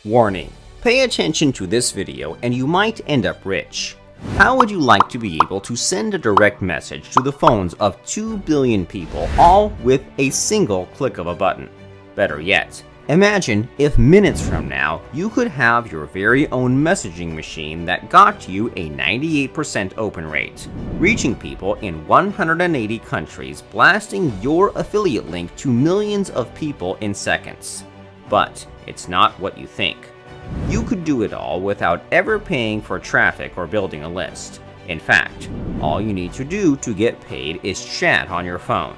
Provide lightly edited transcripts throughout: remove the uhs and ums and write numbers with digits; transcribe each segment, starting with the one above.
Warning: pay attention to this video and you might end up rich. How would you like to be able to send a direct message to the phones of 2 billion people, all with a single click of a button? Better yet, imagine if minutes from now you could have your very own messaging machine that got you a 98% open rate, reaching people in 180 countries, blasting your affiliate link to millions of people in seconds. But it's not what you think. You could do it all without ever paying for traffic or building a list. In fact, all you need to do to get paid is chat on your phone.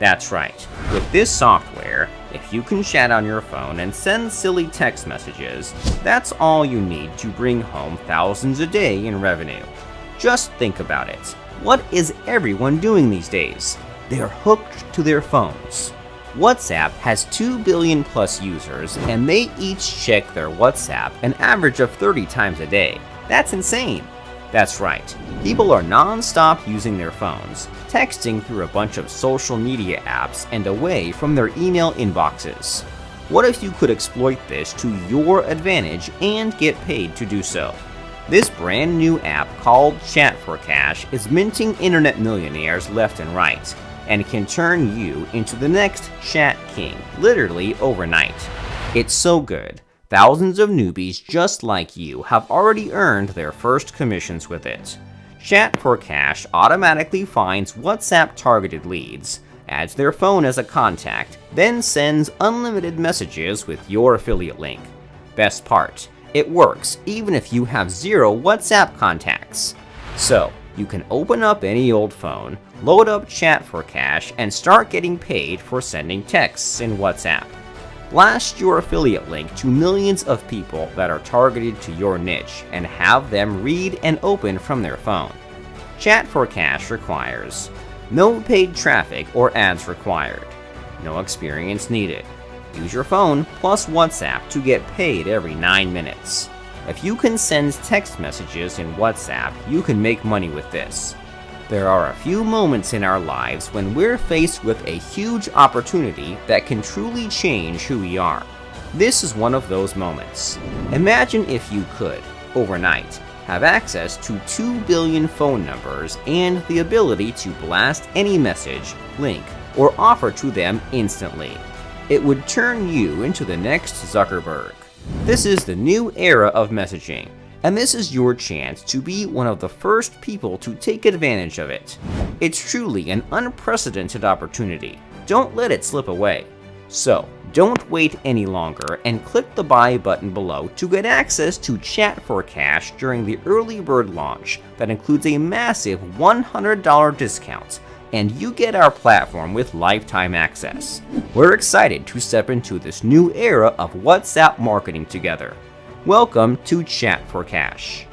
That's right, with this software, if you can chat on your phone and send silly text messages, that's all you need to bring home thousands a day in revenue. Just think about it. What is everyone doing these days? They're hooked to their phones. WhatsApp has 2 billion plus users, and they each check their WhatsApp an average of 30 times a day. That's insane. That's right, people are non-stop using their phones, texting through a bunch of social media apps and away from their email inboxes. What if you could exploit this to your advantage and get paid to do so? This brand new app called Chat4Kash is minting internet millionaires left and right, and can turn you into the next chat king, literally overnight. It's so good, thousands of newbies just like you have already earned their first commissions with it. Chat4Kash automatically finds WhatsApp targeted leads, adds their phone as a contact, then sends unlimited messages with your affiliate link. Best part, it works even if you have 0 WhatsApp contacts. So, you can open up any old phone, load up Chat4Kash, and start getting paid for sending texts in WhatsApp. Blast your affiliate link to millions of people that are targeted to your niche and have them read and open from their phone. Chat4Kash requires no paid traffic or ads required, no experience needed. Use your phone plus WhatsApp to get paid every 9 minutes. If you can send text messages in WhatsApp, you can make money with this. There are a few moments in our lives when we're faced with a huge opportunity that can truly change who we are. This is one of those moments. Imagine if you could, overnight, have access to 2 billion phone numbers and the ability to blast any message, link, or offer to them instantly. It would turn you into the next Zuckerberg. This is the new era of messaging, and this is your chance to be one of the first people to take advantage of it. It's truly an unprecedented opportunity. Don't let it slip away. So, don't wait any longer and click the buy button below to get access to Chat4Kash during the early bird launch that includes a massive $100 discount, and you get our platform with lifetime access. We're excited to step into this new era of WhatsApp marketing together. Welcome to Chat4Kash.